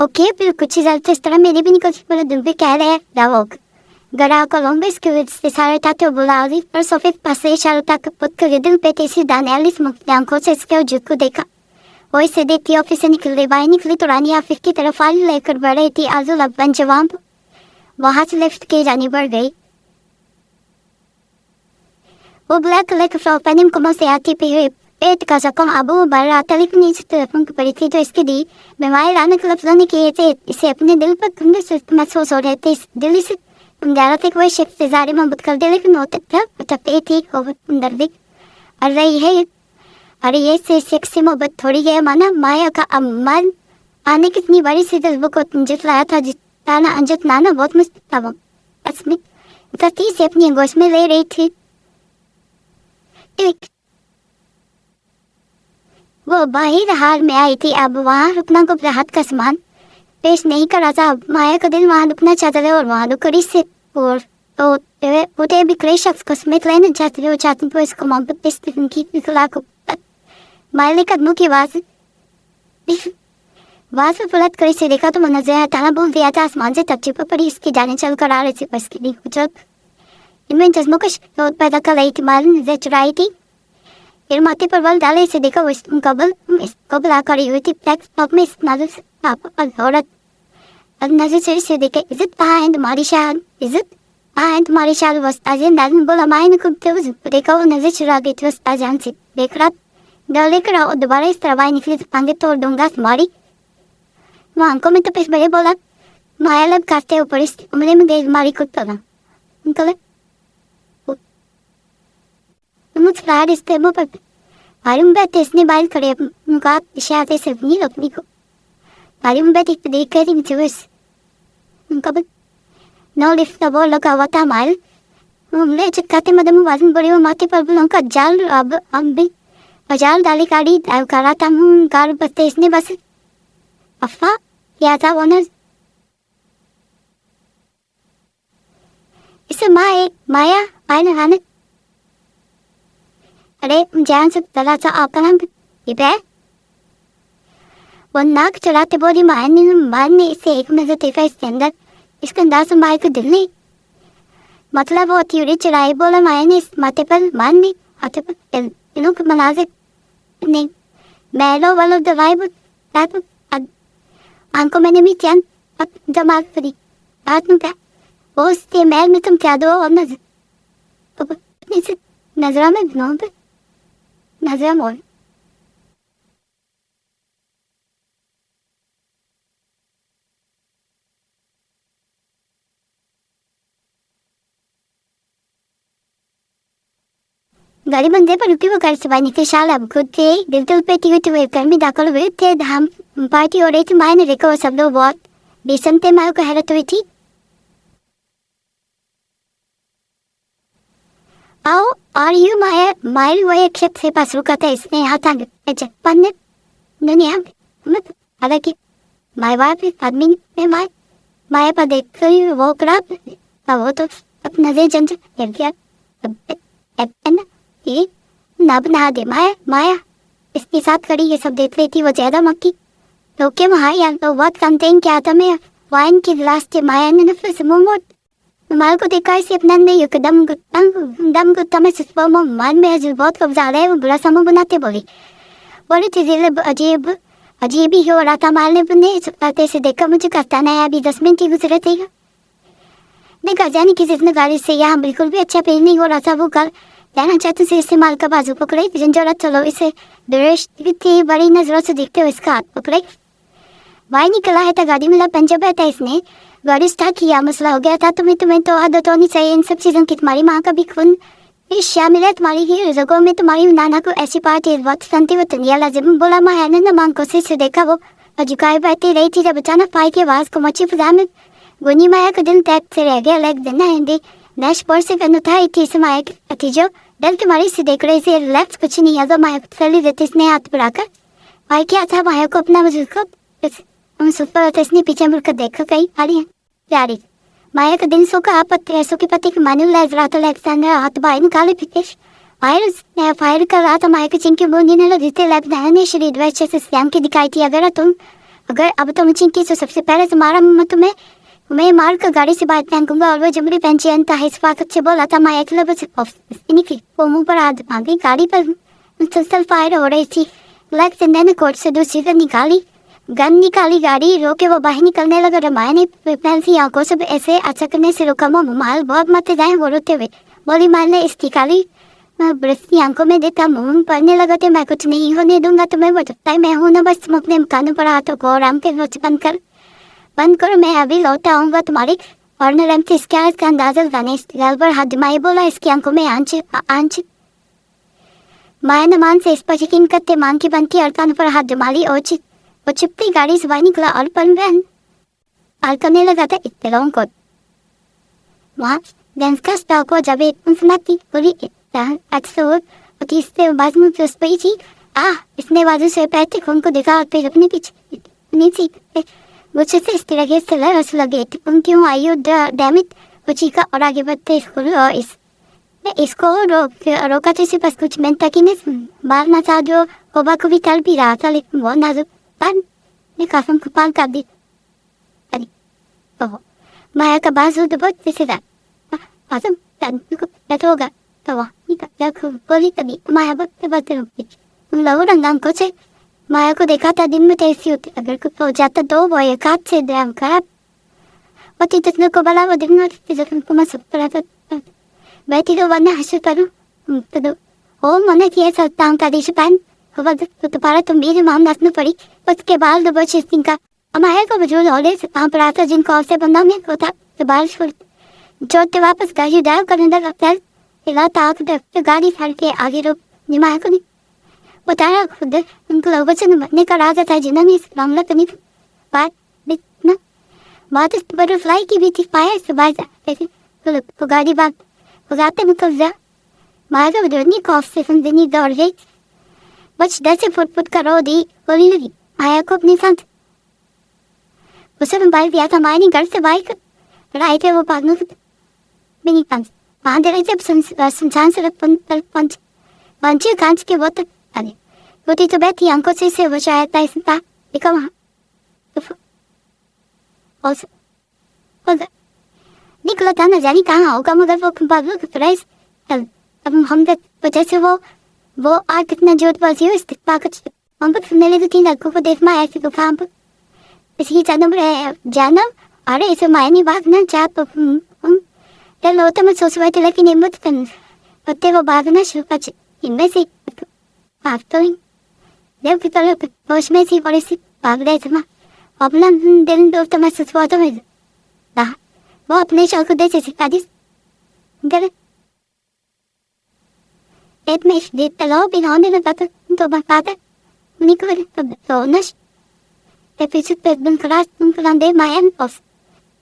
Okay, pero kuchi altes tra meri bini kuchi pala dulbe kere davok. Gara Columbus kıvıt cesaretatı bulavi per sofit pasei şaruta kaput kırıdın petesi dan elis mukdan ses ke juku deka. Oy sedeti ofise निकले bye निकली तो रानी आफिफ की तरफ आली लेकर बढ़े थी आजू लबन जवाब वहां से लेफ्ट के जानी बढ़ गई. वो ब्लैक कलर का फ्रॉक पहने कमर से आती पे पेट का जख्म अबू बड़ा तलिक नीचे तरफ पड़ी थी तो इसकी दी बीमारी लाने के लफ्जों ने किए थे. इसे अपने दिल पर कुंडे से महसूस हो रहे थे. दिल से ग्यारह तक वह शिफ्ट से जारी मोहब्बत कर दे लेकिन होते थे थी दर्द और रही है. अरे ये से सेक्सी मोहब्बत थोड़ी है माना माया का अमन आने कितनी बड़ी सी जज्बों को जितलाया था जिताना अंजत नाना बहुत मुश्किल था. वो असमी गति से अपनी गोश में ले रही थी. वो बाहर हाल में आई थी. अब वहाँ रुकना को राहत का सामान पेश नहीं करा था. माया का दिल वहाँ रुकना चाहता था और वहाँ रुकरी से और तो वो बिखरे शख्स को समेत लेना चाहते थे. वो चाहते थे इसको मोहब्बत इस की खिला को मायले कदमों की आवाज में पलट कर इसे देखा तो मनजर ताना बोल दिया था. आसमान से तच्ची पर पड़ी इसकी जाने चल कर आ रही थी. बस की नहीं कुछ इनमें चश्मों का शोध पैदा कर रही थी. माल नजर चुराई थी. फिर माथे पर बल डाले इसे देखा. वो कबल आ खड़ी हुई थी. ब्लैक स्टॉक में इस नजर से औरत नजर से इसे देखे. इज्जत कहाँ है तुम्हारी शान? इज्जत कहाँ है तुम्हारी शान? वस्ताजान दान बोला. माए ने खुद देखा. वो नजर चुरा गई थी वस्ताजान से. देख रहा डर लेकर आओ दोबारा इस तरह बाहर निकली तो पांगे तोड़ दूंगा तुम्हारी. वो आंखों में तो पेश बड़े बोला. माया लब काटते ऊपर इस उमरे में गई मारी खुद पड़ा निकले. मुझे रिश्ते मुँह पर मालूम बैठे इसने बाल खड़े मुका इशारे से अपनी अपनी को मालूम बैठ एक देख कर मुझे बस उनका बस नौ लिफ्ट का बोल लगा हुआ था. माल हमने चिपकाते मदम वाजन बड़े माथे पर बुलों का जाल अब हम भी बाजार डाली काड़ी करा था. मुँह कार बसते इसने बस अफा किया था. वो न इसे माया आए नहाने. अरे जान से तला सा आपका नाम है. वो नाक चढ़ाते बोली. माया ने इसे एक नजर देखा इसके अंदर. इसका अंदाज से माया को दिल नहीं मतलब वो थ्योरी चढ़ाई. बोला माया ने इस माथे पर मान नहीं हाथे पर इनों के मनाजिर नहीं मैलो वालो दवाई आंखों मैंने भी चैन जमात करी बात में क्या वो उसके मैल में तुम क्या दो और नजरा में नजरा मोड़. गाड़ी बंदे पर रुकी. वो घर से बाहर निकले. शाल अब खुद थे दिल पे टी हुए घर में दाखिल हुए थे. हम पार्टी हो रही थी. माया ने देखा वो सब लोग बहुत बेसन थे. माया को हैरत हुई थी. आओ और यू माया माइल वो एक शख्स से पास रुका था. इसने हाथ आगे पन्ने दुनिया मत हालांकि माया बाप आदमी में माया पर देख कर वो खराब वो तो अपना नजर जंज गया ये ना बना दे. माया इसके साथ खड़ी ये सब देख रही थी. वो ज्यादा मक्की तो क्या वहाँ यार तो बहुत कंटेन क्या था. मैं वाइन की गिलास के माया ने नफरत से मुंह मोड़ माल को देखा. इसे अपना नहीं दम गुत्ता में सुस्पा मान में हजर बहुत कब्जा रहा है. वो बुरा समूह बनाते बोली थी. अजीब ही हो रहा था. माल ने बुने सुखाते से देखा. मुझे कहता नहीं अभी 10 मिनट ही गुजरे थे. देखा जाने की जितने गाड़ी से यहाँ बिल्कुल भी अच्छा पेश नहीं हो रहा था. वो कल कहना चाहते से इस्तेमाल का बाजू पकड़े. जंजोरा चलो इसे दरेश थी. बड़ी नजरों से देखते हुए इसका हाथ पकड़े. भाई निकला है था. गाड़ी में पंजाब था. इसने गाड़ी स्टार्ट किया. मसला हो गया था. तुम्हें तो आदत होनी चाहिए इन सब चीज़ों की. तुम्हारी माँ का भी खून शामिल है. तुम्हारी ही रगों में. तुम्हारी नाना को ऐसी पार्टी बहुत संती वो तनिया लाजिम. बोला माया ने न मांग कोशिश से देखा. वो झुकाए बैठी रही थी. जब अचानक पाई की आवाज़ को मची फिजा में गुनी. माया का दिल टैग से रह गया. लेग देना हिंदी डैशबोर्ड से गन उठाई थी. इस माया की जो डर के मारी से देख रही थी. रिलैक्स कुछ नहीं है. तो माया को तसल्ली देती इसने हाथ बढ़ाकर. भाई क्या था माया को अपना वजूद को सुपर इसने पीछे मुड़कर देखा. कहीं खाली है प्यारी माया का दिन सोका पैसों के पति के मानुल अलेक्जेंडर हाथ बाहर निकाले. फिकेश फायर कर रहा था. माया की चिंकी बूंदी ने लगे लैब ने शरीर वैसे से स्लैम की दिखाई थी. अगर तुम अगर अब तुम चिंकी तो सबसे पहले तुम्हारा मैं मार कर गाड़ी से बाहर फेंकूंगा। और वो जबरी पेंशन था इस बात से बोला था। मैं अकेले बस निकली, वो मुंह पर हाथ मांगी। गाड़ी पर मुसलसल फायर हो रही थी। लेग से मैंने कोट से दूसरी गन निकाली, गाड़ी रोके, वो बाहर निकलने लगा। रमाया ने पेंसी आंखों से ऐसे अचकने से रोका। माल बहुत मत जाए, वो रोते हुए बोली। माल ने इसकी काली बरसती आंखों में देखा, मुंह पड़ने लगा। तो मैं कुछ नहीं होने दूंगा तुम्हें, वो जबता मैं हूं ना। बस तुम अपने कानों पर हाथों को आराम के रोच बंद करो, मैं अभी लौटा आऊंगा तुम्हारी। कॉर्नर एम से इसका अंदाजा लगाने गाल पर हाथ जमाए बोला। इसकी आंखों में आंच माया न मान से इस पर यकीन करते मांग की बंद की और कानों पर हाथ जमा ली। और वो चिपटी गाड़ी से बाहर निकला और पन करने लगा था इतलों को। वहाँ डेंस का स्टॉक को जब एक सुनाती बोली तीसरे बाजू में उस पई थी। इसने बाजू से पैर खून को देखा और फिर अपने पीछे नीचे मुझसे से इस तरह से लगे तुम क्यों आई हो डैमिट, वो चीखा और आगे बढ़ते इसको रोका तो बस कुछ मिनट तक ही नहीं मारना था। जो कोबा को भी तल भी रहा था, लेकिन वो नाजुक ने काफम को पाल कर दी। अरे माया का बाजू तो बहुत जैसे होगा तो वह बोली। तभी माया बढ़ते रुकती। उन लोगों रंगाम को से माया को देखा था दिन में कैसी होती। अगर कुछ हो जाता तो वो एक हाथ से ड्राम खराब होती। जितने को बला वो दिन को मैं सब पड़ा था बैठी तो वरना हंस करूँ तो ओ मने किए सकता हूँ का देश पैन तो पारा तुम मेरे मामला न पड़ी। उसके बाद दो बच्चे सिंह का माया को बजूल होले से वहाँ पड़ा था जिनको से बंदा में होता तो बारिश हो जोते वापस गाड़ी ड्राइव करने लगा। हिला ताक तो गाड़ी फैल के आगे रोक माया को नहीं बताया। खुद उनको लोग बच्चन बनने का राजा था जिन्होंने इस मामला करनी बात ना बात इस बटरफ्लाई की भी थी। पाया इससे बाहर जाते तो गाड़ी बात उगाते निकल जा। माया का बदलनी कॉफ से समझनी दौड़ गई। बच डर से फुट कर रो दी बोली लगी माया को अपने साथ। उसे मोबाइल दिया था माया ने घर से बाइक लड़ाई थे वो पागलों से बिनी पांच वहाँ दे रहे जब सुनसान सड़क पंच पंची कांच के बोतल अरे रोटी तो बैठी आंखों से वो शायद था इसका देखा वहाँ निकला था न जानी कहाँ होगा, मगर वो पागलों की तरह अब हम वजह से वो आज कितना जोतबाजी हो इस ताकत हम पर सुनने लगे। 3 लड़कों को देख माया की दुकान पर इसकी जानम अरे इसे माया नहीं भागना चाह तो लो तो मैं सोच रही थी, लेकिन हिम्मत करते वो भागना शुरू कर इनमें से भाग तो जब की तरह होश में सी बड़ी सी भाग रहे थे। माँ अपना दिल दो तो मैं सोचवा तो मैं वो अपने शौक को दे सिखा दी एक में देख लो बिना में पता तो बताता निकल तो नश पीछे पे बन खराज तुम कलां दे माया ऑफ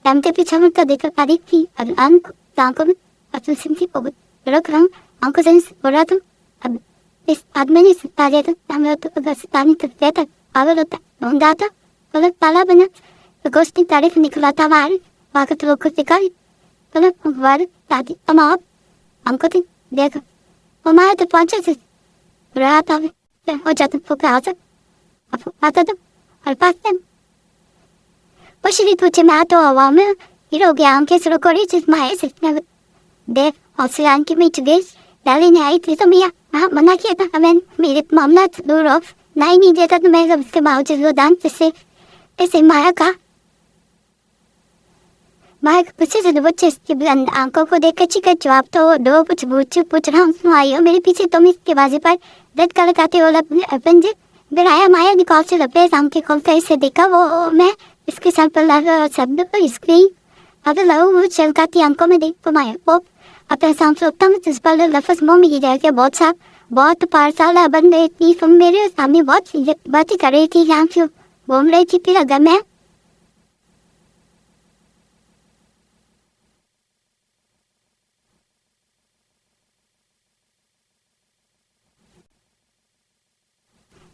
टाइम के पीछे में का देखा तारीख थी और आंखों में अपनी सिंथी पगत रख रहा आंखों से बोला तुम अब इस आदमी ने सिता दिया था हमें तो अगर सितानी तक देता आवर होता ढूंढा था गलत ताला बना तो गोश्ती तारीफ निकला था वार वाकत लोग को सिखाई गलत वार दादी अमाप हमको थी देखा वो माया तो पहुंचे से रहा था हो जाता फुक आता था और पास पश्चिमी तुझे मैं तो हवा में हीरो गया आंखें शुरू करी जिस माया से देख हौसलान की मीच गई डाली ने आई थी तो मैं हाँ मना किया था हमें मेरे मामला दूर ऑफ नहीं देता तो मैं सब इसके बावजूद वो दान ऐसे माया का पीछे से बच्चे इसके आंखों को देख चिकन जवाब तो दो कुछ पूछ रहा हूँ सुनो आई हो मेरे पीछे तुम इसके बाजी पर रेड कलर का अपन जी बिराया माया निकाल से लपे शाम के खोलते इसे देखा वो मैं इसके सर पर लगा शब्द पर स्क्रीन अगर लहू वो चलकाती आंखों में देख तो माया वो अपने शाम से उत्तम जिस पर लफज मुँह में ही रह गया बहुत साफ बहुत पारसाला बन रही थी तुम मेरे सामने बहुत बातें कर रही थी यहाँ क्यों घूम रही थी फिर अगर मैं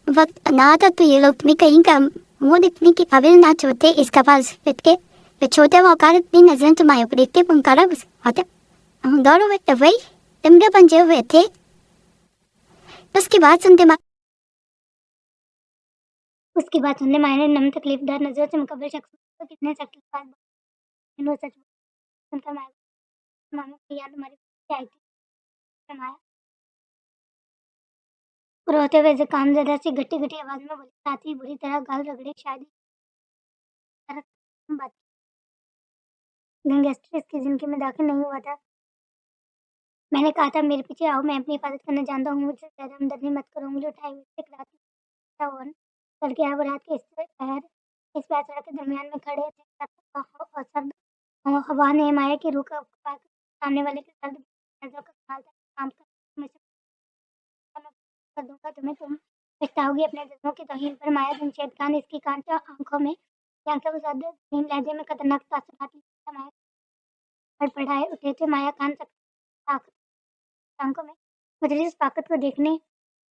वक्त ना था तो ये लोग तुम्हें कहीं का मुँह दिखने की काबिल ना छोड़ते इसका पास फिट के छोटे वकार इतनी नजर तुम्हारे ऊपर देखते पुंकारा बस आते हम दोनों में वही तिमरे पंजे हुए थे। उसकी बात सुनते उसकी बात सुनने माया ने नम तकलीफ़दार नज़रों से मुकब्बिल शख्स को कितने शक के साथ वो सच सुनकर माया मामा की याद हमारी फिर से आई थी। माया रोते हुए ज़ुकाम-ज़दा सी गट्टी-गट्टी आवाज़ में बोली, साथ ही बुरी तरह गाल रगड़े, शायद ही तरह बात गैंगस्टर इसकी ज़िंदगी में दाखिल नहीं हुआ था। मैंने कहा था मेरे पीछे आओ, मैं अपनी हिफाज़त करना जानता हूँ, मुझसे ज़्यादा हमदर्दी मत करो। उँगली उठाए हुए एक रात का वन तड़के अब रात के इस पैर सड़क के दरमियान में खड़े थे। और सर्द हवा ने माया की रूह का पार सामने वाले के सर्द नज़रों का ख्याल था काम कर मैं कर दूँगा तुम्हें, तुम पछताओगी अपने जज़्बों की तौहीन पर। माया जमशेद खान इसकी कांच आँखों में झाँकता हुआ सादे लहजे में खतरनाक तासुरात लिखता माया फड़फड़ाए उठे थे। माया खान ताकत आँखों में मुझे इस ताकत को देखने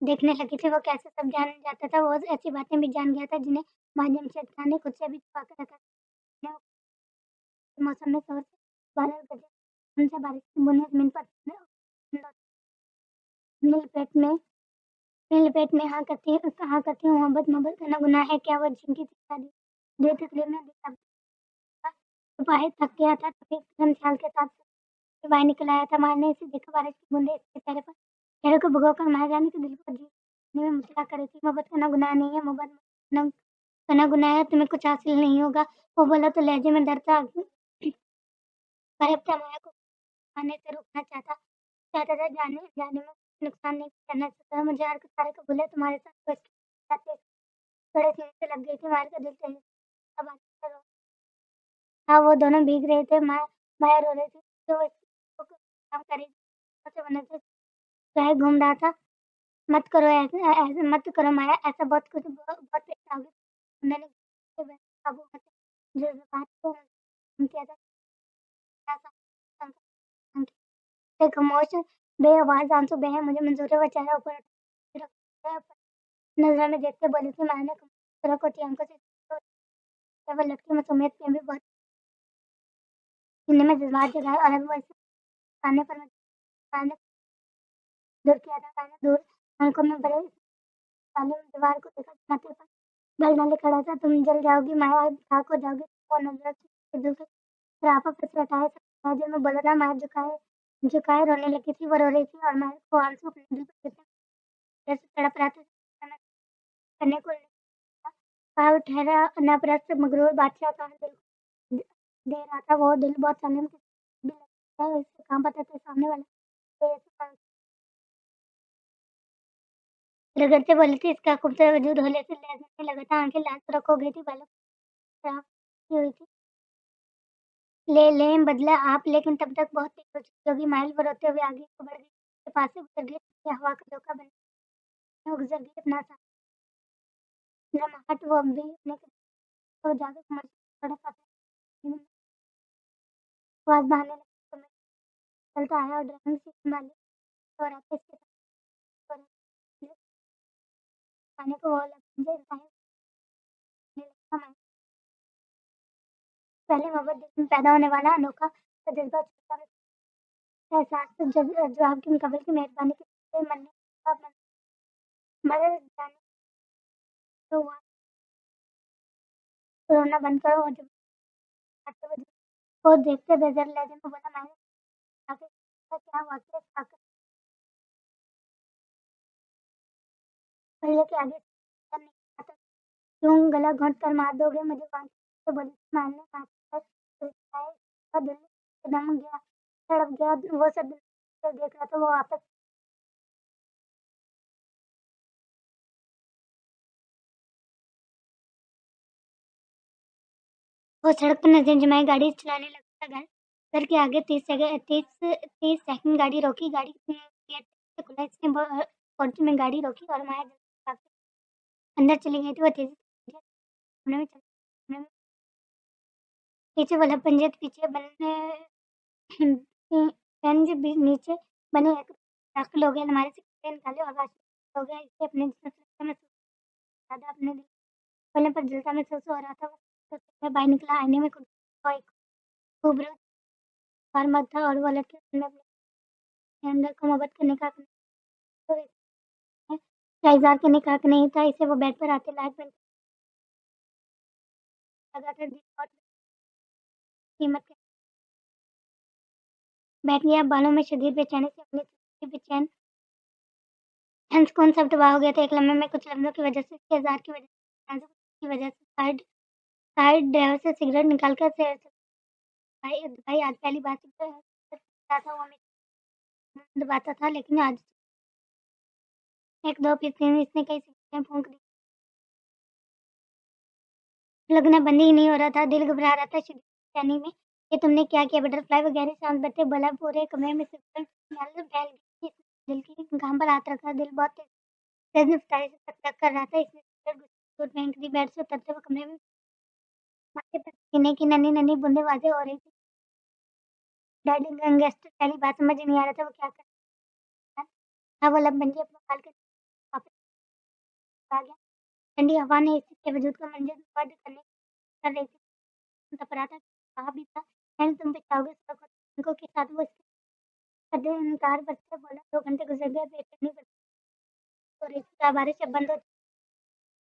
लगी थी। वो कैसे सब जान जाता था, वो ऐसी बातें भी जान गया था जिन्हें माँ जमशेद खान ने खुद से भी छुपा कर रखा था। मौसम में शोर से बादल गरजे, उनसे बारिश की बूंदें ज़मीन पर अपनी लपेट में हाँ करती हूँ। मोहब्बत करना गुनाह है क्या? वो झिंकी शादी देर तकलीफ में सिपाही थक गया था, तभी कदम ख्याल के साथ सिपाही निकल आया था। माँ ने इसे देखा, बारिश की बूंदें इसके चेहरे को भिगोकर माया जाने के दिल को जीने में मुस्कुरा कर रही थी। मोहब्बत करना गुनाह नहीं है, मोहब्बत करना गुनाह है, तुम्हें कुछ हासिल नहीं होगा। वो बोला तो लहजे में डर था। गरीब था, माया को आने से रोकना चाहता था, जाने जाने में नुकसान नहीं करना चाहता था। मुझे हर सारे कबूले तुम्हारे साथ बस जाते बड़े सीने से लग गई थी। माया का दिल तेजी से अब आगे रो हाँ, वो दोनों भीग रहे थे। माया रो रही थी, तो वो कुछ काम कर रही थी। से वो नज़र चाहे घूम रहा था। मत करो ऐसे मत करो माया, ऐसा बहुत पछताओगी। उन्होंने काबू में जज़्बात को किया था। ऐसा एक खामोश बेआवाज़ आंसू बहे। मुझे मंज़ूर है, वो चेहरा ऊपर रखा नज़रों में देखते बोली थी। माया ने तरह को आँखों से केवल लड़की मासूमियत में भी बहुत सीने में जज़्बात जगाए और अब वो इसे पाने पर मैंने दूर किया था। मैंने दूर आँखों में बड़े काले दीवार को देखा, माथे पर बल डाले खड़ा था। तुम जल जाओगी माया, खाक हो जाओगी। वो नज़र से दिल से सरापा फिसलटाए लहजे में बोला था। माया झुकाए रोने लगी थी। वो रो रही थी और माया को आंसू अपने दिल पर गिरते जैसे तड़प रहा था। करने को कहा वो ठहरा नपरस्त मगरूर बादशाह का दिल दे रहा था। वो दिल बहुत सनम भी लगता है, इससे काम पता था सामने वाला रगड़ते बोली थी। इसका खूबसूरत वजूद होले से लहज़ने लगा था। आंखें लाल सुर्ख हो गई थी, बालों खराब की हुई थी। ले लें बदला आप, लेकिन तब तक बहुत तेज हो चुकी होगी। माइल पर रोते हुए आगे को बढ़ गई, उसके पास से गुजर गई। हवा का झोंका बन गुजर गई अपना सा लम्हाट। वो अब भी अपने को जाकर समझ थोड़ा सा आवाज़ बहाने लगी। तो मैं चलता आया और ड्राइविंग सीट संभाली और आके इसके साथ खाने को वो मुझे लगा पहले मोहब्बत दिल में पैदा होने वाला अनोखा तजुर्बा छूटा एहसास जो आपकी मुकब्बिल की मेहरबानी के मन ने मदद जाने तो हुआ। रोना बंद करो और जब आते हुए को देखते बेजार लहजे में बोला, मैंने आगे क्या वाकई ताकत भैया के आगे नहीं आता। क्यों गला घोंट कर मार दोगे मुझे? बांध से बोली मारने का दिल एकदम गया तड़प गया। वो सब दिल से देख रहा था। वो वापस वो सड़क पर नजर जमाई गाड़ी चलाने लगा। घर के आगे 30 सेकंड गाड़ी रोकी। गाड़ी गेट से खुला, इसने फॉर्च्यून में गाड़ी रोकी और माया अंदर चली गई थी। वो तेजी से कोने में कोने में पीछे वाला पंजे पीछे बने पंज भी नीचे बने एक दाखिल हो गए। हमारे से कपड़े निकाले और वाशिंग हो गया। इसे अपने जिस्म में ज़्यादा अपने खोलने पर जलता महसूस हो रहा था। वो मैं बाहर निकला, आईने में खुद को एक खूबसूरत मर्द था और वो लड़के अपने अंदर को मोहब्बत करने का तो क्या इज़हार करने का हक नहीं था। इसे वो बेड पर आते लायक बन लगा था दिल बहुत कीमत के बैठ गया बालों में शदीद बेचैनी से अपनी जिंदगी बेचैन सुकून सब तबाह हो गया था एक लम्हे में कुछ लफ्ज़ों की वजह से, इसके इज़हार की वजह से, नाज़ुक की वजह से साइड साइड ड्राइवर से सिगरेट निकाल कर से भाई भाई आज पहली बार सिगरेट पीता था वो हमेशा दबाता था लेकिन आज 1-2 पीस नहीं इसने कई सिगरेटें फूँक दी। लगना बंद ही नहीं हो रहा था, दिल घबरा रहा था शदीद बेचैनी में। ये तुमने क्या किया? बटरफ्लाई वो गहरी साँस भरते बोला पूरे कमरे में सिगरेट स्मेल फैल गई। दिल की गाँव पर हाथ रखा, दिल बहुत तेज़ रफ़्तारी से धक-धक कर रहा था। इसने सिगरेट घुट-घुट फेंक दी, बेड से उतरते हुए कमरे में माथे पर पसीने की नन्ही-नन्ही बूँदें वाज़ेह हो रही थी। डैडी गैंगस्टर पहली बात समझ नहीं आ रहा था वो क्या कर रहा था। वो लब मंजी अपना खाल कर वापस आ गया। ठंडी हवा ने इसके वजूद को मंज़र बर्बाद करने कर रही थी। थपथपा था, कहा भी था, मैंने तुम पे चाहोगे सबको के साथ वो इसके कदे इनकार बरसते बोला 2 घंटे गुज़र गए बेचैनी बढ़ती हो रही थी। बारिश अब बंद हो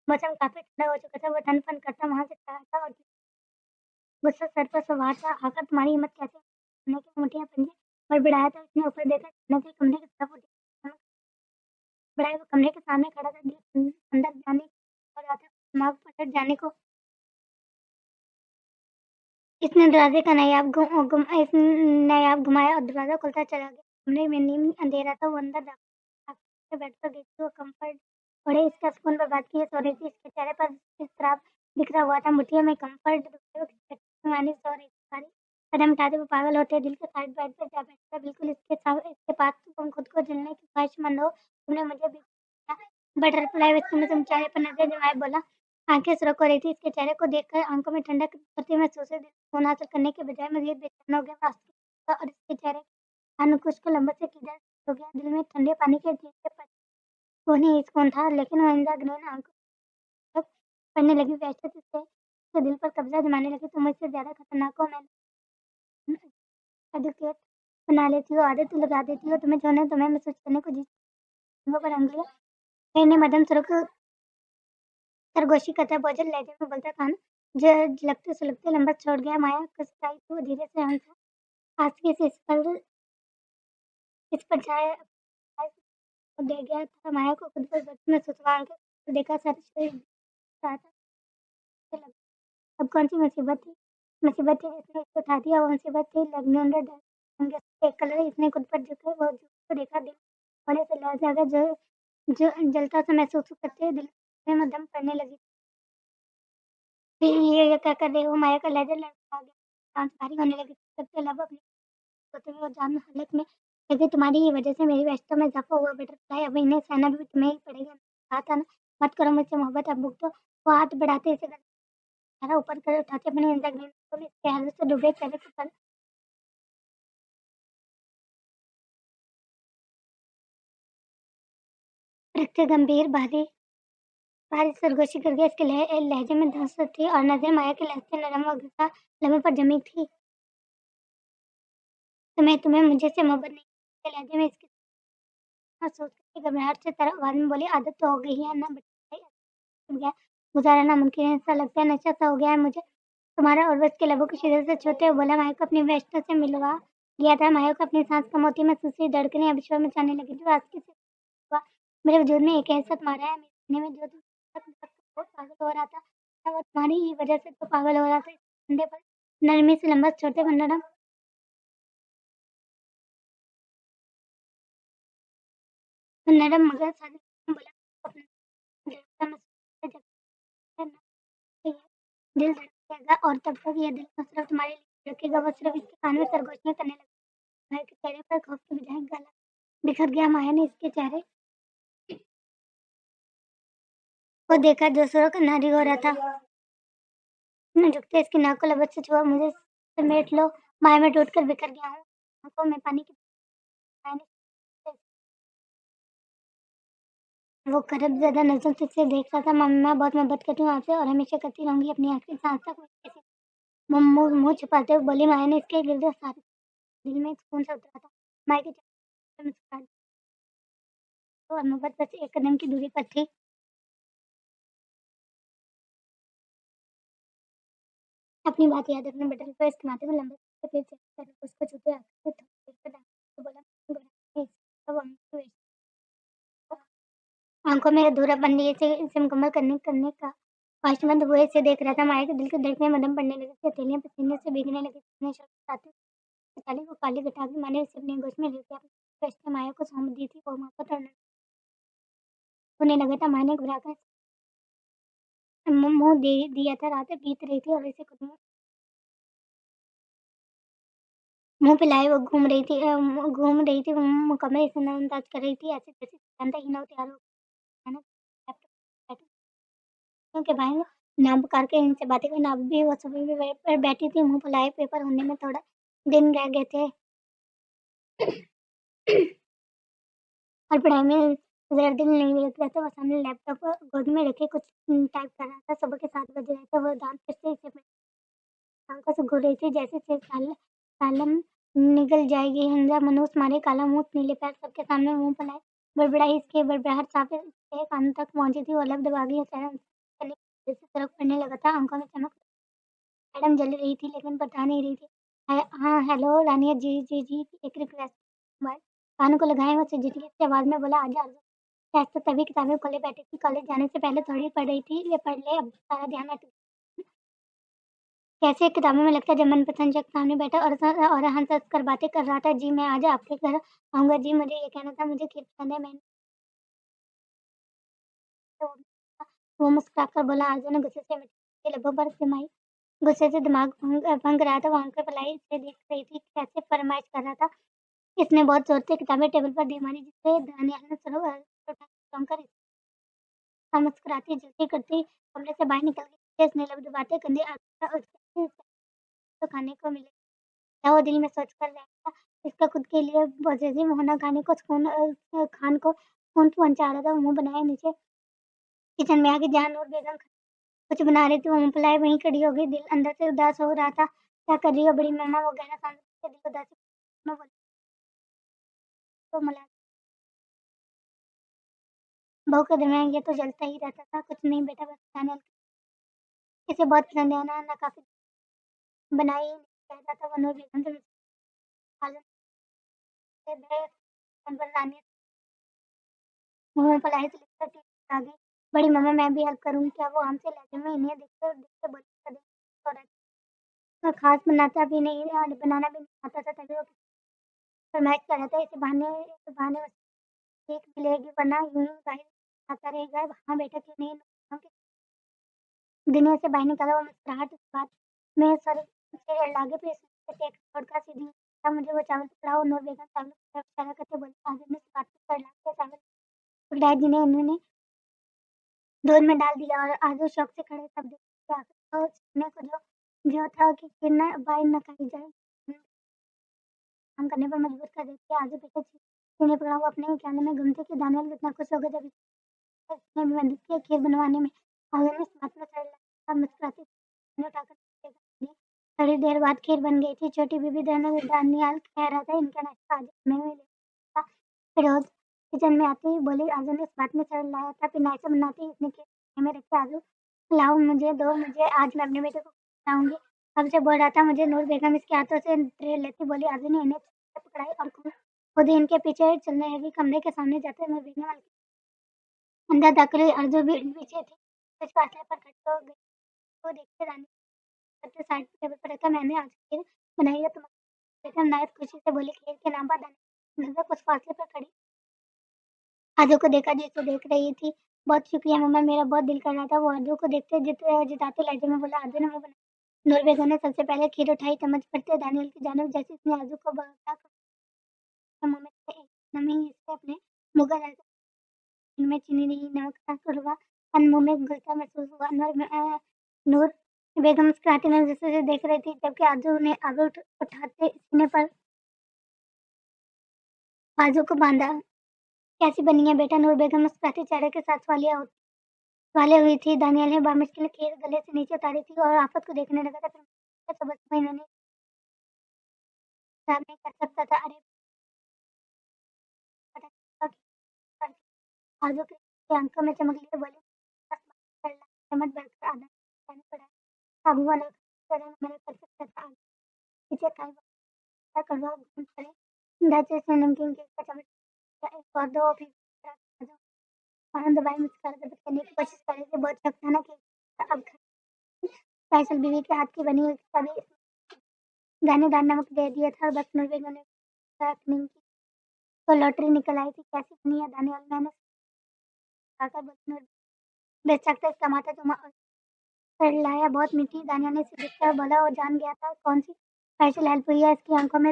मौसम काफ़ी ठंडा हो चुका था। वो धन-फन करता वहाँ से चला था और गुस्सा सर पर सवार था। आखिर तुम्हारी हिम्मत कैसे हुई? की मुठ्ठियाँ पंजे बड़बड़ाया था उसने ऊपर देखा अचानक से कमरे की तरफ उठी बढ़ाए वो कमरे के सामने खड़ा था दिल अंदर जाने और रहा था दिमाग पलट जाने को इसने दरवाजे का नायाब घुमाया और दरवाज़ा खुलता चला गया। कमरे में नीम अंधेरा था वो अंदर जाकर बेड पर गई थी वो कम्फर्ट ओढ़े इसका सुकून बर्बाद किए सो रही थी। इसके चेहरे पर इज़्तिराब बिखरा हुआ था। मुट्ठियों में कम्फर्ट मानी सो रही थी। सारी कदम उठाते वो पागल होते दिल के साइड बेड पर जा बैठता बिल्कुल इसके पास तुम खुद को जलने की ख्वाहिशमंद हो। तुमने मुझे भी बटरफ्लाई विस्की में तुम चेहरे पर नज़र जमाए बोला। आँखें सुरख हो रही थी इसके चेहरे को देखकर आँखों में ठंडक उतरती महसूस हुई। दिल सुकून हासिल करने के बजाय मज़ीद बेचैन हो गया। वो आस्ते और इसके चेहरे अनुकुश को लंबे से किधर हो गया। दिल में ठंडे पानी के टीके पर सुकून ही सुकून था लेकिन वो आइंदा गहन आँखों तक पड़ने लगी वहशत इसके दिल पर कब्ज़ा जमाने लगी। तुम मुझसे ज़्यादा खतरनाक हो मैं एडुकेट बना लेती हो, आदत लगा देती हो, तुम्हें जो तुम्हें महसूस करने को जी पर अंगुलियाँ फेरने मदन सुरख सरगोशी करता बोझल लहजे में बोलता कान झलकते-सुलगते लंबा छोड़ गया माया कसकाई तो धीरे से हँसा आँखें से इस पर छाया को दे गया था माया को खुद पर बस महसूस हुआ आँखें देखा सारा शरीर रहा था अब कौन सी मुसीबत थी जिसने इसको उठा दिया वो मुसीबत थी लगने एक कलर इसने खुद पर झुके वो झुक को देखा दिल बड़े से लहर जाकर जो जलता सा महसूस करते दिल में दम पड़ने लगी फिर ये क्या कर रहे हो माया का लहजा लड़खड़ा गया सांस भारी होने लगी सबके अलावा अपने सोते हुए वो जान हालत में लगे तुम्हारी ही वजह से मेरी व्यस्तता में इजाफा हुआ बटरफ्लाई अब इन्हें सहना भी तुम्हें ही पड़ेगा कहा था ना मत करो मुझसे मोहब्बत अब भुगतो वो हाथ बढ़ाते इसे सारा ऊपर कर उठाते अपने अंदर को इसके हालत से डूबे चेहरे को रखते गंभीर भारी भारी सरगोशी करके इसके लहजे में धंसत थी और नजर माया के लहजे नरम और गुस्सा लबों पर जमी थी तुम्हें मुझे से मोहब्बत नहीं के लहजे में इसकी सोच के घबराहट से तरह आवाज में बोली आदत तो हो गई है ना गया गुजारा नामुमकिन है ऐसा लगता है नशा सा हो गया है मुझे तुम्हारा और उसके लबों को शिदत से छूते हुए बोला माया को अपनी व्यस्तता से मिलवा दिया था माया को अपनी सांस कम होती महसूस हुई धड़कनें अब शोर मचाने लगी जो आज के से हुआ मेरे वजूद में एक ऐसा मारा है मेरे सीने में जो बहुत पागल हो रहा था वो तुम्हारी ही वजह से तो पागल हो रहा था इस कंधे पर नरमी से लंबा छोटे पर नरम मगर सादे बोला अपना धड़कता महसूस जब दिल धड़केगा और तब तक ये दिल न सिर्फ तुम्हारे लिए धड़केगा वो सिर्फ इसके कान में सरगोशियां करने लगा माया के चेहरे पर खौफ के बजाय गला बिखर गया माया ने इसके चेहरे को देखा जो सुरख नारी हो रहा था न झुकते इसकी नाक को लबत से छुआ मुझे समेट लो माया में टूट कर बिखर गया हूँ आंखों में पानी की माया ने वो करब ज़्यादा नज़रों से देख रहा था मैं बहुत मोहब्बत करती हूँ आपसे और हमेशा करती रहूंगी अपनी आखिरी सांस तक मुँह छुपाते हुए बोली माया ने इसके गिरदे सारे दिल में सुकून सा उतरा था माया के चेहरे पर मुस्कान और मोहब्बत बस एक कदम की दूरी पर थी अपनी बात याद रखना बेटा, रिक्वेस्ट माथे में लंबे से फिर चेक कर लो, उसको छूते आँखें थोड़ी देर पर डांट तो बोला, अब हम आंखों में अधूरापन लिए इसे मुकम्मल करने करने का ख्वाहिशमंद बंद हुए इसे देख रहा था। माया के दिल के धड़कनें मदम पड़ने लगी थी, हथेलियां पसीने से भीगने लगी थी। अपने शर्ट आते ताली को काली घटा के माने उसे अपनी गोद में लेके अपने कष्ट ने माया को सौंप दी थी। वो मोहब्बत और होने लगा था। माया ने घबरा कर मुंह दे दिया था। रात बीत रही थी और इसे खुद मुंह फैलाए वो घूम रही थी, वो मुकम्मल इसे नजरअंदाज कर रही थी, ऐसे जैसे जानता ही ना हो तैयार हो जाना। लैपटॉप के भाई नाम पुकार के इनसे बातें करना। अब भी वो सुबह भी पर बैठी थी, मुंह फुलाए। पेपर होने में थोड़ा दिन रह गए थे और पढ़ाई में ज़रा दिल नहीं लग रहा था। वो सामने लैपटॉप गोद में रखे कुछ टाइप कर रहा था। सुबह के 7 बज रहे थे। वो दांत फिर से इसे अपनी आंखों से घूर रही थी, जैसे से सालम निगल जाएगी। हंजा मनूस मारे, काला मुंह, नीले पैर, सबके सामने मुंह फुलाए बड़बड़ाई। इसकी बड़बड़ाहट साफे से कानों तक पहुंची थी। वो लब दबा गई, चेहरा जैसे तरफ पड़ने लगा था। आंखों में चमक मैडम जल रही थी लेकिन बता नहीं रही थी। हाँ, हेलो रानिया जी, एक रिक्वेस्ट। मोबाइल कानों को लगाए वो झिझकी सी आवाज़ में बोला, आजा आजा। शायद तो तभी किताबें खोले बैठी थी। कॉलेज जाने से पहले थोड़ी पढ़ रही थी, ये पढ़ ले, अब सारा ध्यान हट। कैसे किताबों में लगता है जब मनपसंद शख्स सामने बैठा और हंस हंस कर बातें कर रहा था। जी मैं आज आपके घर आऊँगा जी, मुझे ये कहना था, मुझे खीर पसंद है। मैंने तो वो मुस्कुराकर बोला। आरज़ू ने गुस्से से मिठी लबों पर सिमाई गुस्से से दिमाग भंग रहा था। वो आंखें फैलाई इसे देख रही थी, कैसे फरमाइश कर रहा था। इसने बहुत ज़ोर से किताबें टेबल पर दी मारी, जिससे दानियाल ने कर मुस्कुराती जल्दी करती कमरे से बाहर निकल गई। तेज नीले दबाते कंधे तो खाने को मिले। क्या वो दिल में सोच कर रहा था, इसका खुद के लिए पॉजिटिव होना खाने को खान को खून पहुंचा रहा था। वो मुंह बनाए नीचे किचन में आके जहां नूर बेगम कुछ बना रही थी, वो मुंह फुलाए वहीं खड़ी हो गई। दिल अंदर से उदास हो रहा था। क्या कर रही हो बड़ी मम्मा? वो गहरा सांस के दिल उदासी में बोली तो मला बहू के दरमियान ये तो जलता ही रहता था। कुछ नहीं बेटा, बस खाने इसे बहुत पसंद है ना काफी बनाई कह रहा था। वो नूर बेगम से खालन से बड़े पर रानी मुंह फुलाए से लिखकर आ गई। बड़ी मम्मा मैं भी हेल्प करूंगी क्या? वो हमसे लहजे में इन्हें देखते बोली खास बनाता भी नहीं बनाना भी नहीं आता था, तभी वो फरमाइश कर रहा था। इसी बहाने बस सीख मिलेगी, वरना यूं ही बाहर खाता रहेगा। हाँ बेटा, क्यों नहीं? दुनिया से बाहर निकाला। वो मुस्कुराहट इस बात में सर से लागे फिर एक छोड़कर सीधी था। मुझे वो चावल पकड़ाओ। नूर बेगम चावल की तरफ इशारा करते बोली। आजिम ने बात कर लाके चावल पकड़ाए, जिन्हें उन्होंने दूध में डाल दिया और आजू शौक से खड़े सब देख तो सीखने को जो था कि कितना बाहर न खाई जाए, काम करने पर मजबूर कर देती है। आजू बेटा सीने पकड़ा। वो अपने ही ख्यालों में गुम थे कि दानियल कितना खुश होगा जब इसने भी मदद की खीर बनवाने में। आजू ने इस बात में सर लगा मुस्कुराती उठाकर थोड़ी देर बाद खीर बन गई थी। छोटी बीबी दानियाल कह रहा था, इनका नाश्ता आज हमें मिलेगा। फिरोज किचन में आती ही बोली। आजू ने इस बात में सर लाया था, फिर नाश्ता बनाती इसने खीर में रखी। आजू लाओ, मुझे दो, मुझे आज मैं अपने बेटे को खिलाऊंगी। अब से बोल रहा था मुझे। नूर बेगम इसके हाथों से ट्रे लेती बोली। आजू ने इन्हें पकड़ाई और खुद ही इनके पीछे चलने लगी। कमरे के सामने जाते नूर बेगम अंदर दाखिल हुई। आरज़ू भी पीछे थी। कुछ फासले पर खड़ी हो गई। वो देखते रानी करते साइड टेबल पर रखा। मैंने आज खीर बनाई है तुम्हारे बेगम नायत खुशी से बोली। खीर के नाम पर दानी नजर कुछ फासले पर खड़ी आरज़ू को देखा, जैसे देख रही थी। बहुत शुक्रिया मम्मा, मेरा बहुत दिल कर रहा था। वो आरज़ू को देखते जिताते लहजे में बोला। आरज़ू ने मुंह बना। नूर बेगम ने सबसे पहले खीर उठाई, चम्मच भरते दानियल की जानिब, जैसे इसने आरज़ू को बड़ा मुंह में एक नमी इसे अपने मुंह का इनमें चीनी नहीं, नमक था। सुलगा मुंह में घुलता महसूस हुआ। नूर बेगम मुस्कुराती नजर से देख रही थी, जबकि आरज़ू ने आगे उठाते सीने पर बाजू को बांधा। कैसी बनी है बेटा? नूर बेगम मुस्कुराते चेहरे के साथ वाले हुई थी। दानियल ने बामुश्किल खीर गले से नीचे उतारी थी और आफत को देखने लगा था। फिर सबक में इन्होंने खराब नहीं कर सकता था। अरे पता चला कि आरज़ू की आंखों में चमक लिए बोली, बस बात कर ला, हिम्मत बढ़कर आधा कहना पड़ा। अब हुआ ना क्या करवा घूम पड़े दाचे से नमकीन केक का चमच एक और दो फिर आनंद भाई मुस्कुरा कर करने की कोशिश कर रहे थे बहुत शक था ना कि अब फैसल बीवी के हाथ की बनी हुई कभी दानेदार नमक दे दिया था और बस नूर बेगम ने नहीं की तो लॉटरी निकल आई थी कैसी बनी है दाने वाली मैंने खाकर बस नूर बेचकते इसका माथा चुमा कर लाया बहुत मीठी दानिया ने इसे देखकर बोला और जान गया था कौन सी फैसल हेल्प हुई है इसकी आंखों में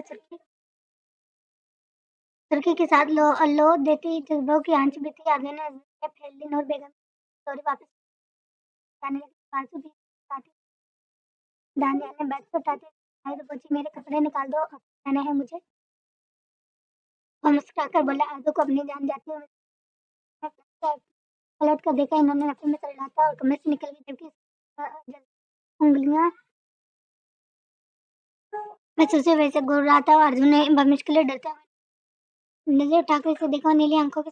सुर्खी के साथ लो देती जज्बों की आंच बीती आगे ने फैल दी नूर बेगम सॉरी वापस जाने लगी फालतू भी काटी दानिया ने बैग को उठाते भाई तो पूछी मेरे कपड़े निकाल दो अब पहने हैं मुझे और मुस्कुराकर बोला आदू को अपनी जान जाती है पलट कर देखा इन्होंने नफे में सड़ाता और कमरे से निकल गई जबकि उंगलियां वैसे से वैसे घूर रहा था और अर्जुन ने मुश्किलें डरता हुआ नजर उठाकर इसे देखा नीली आंखों के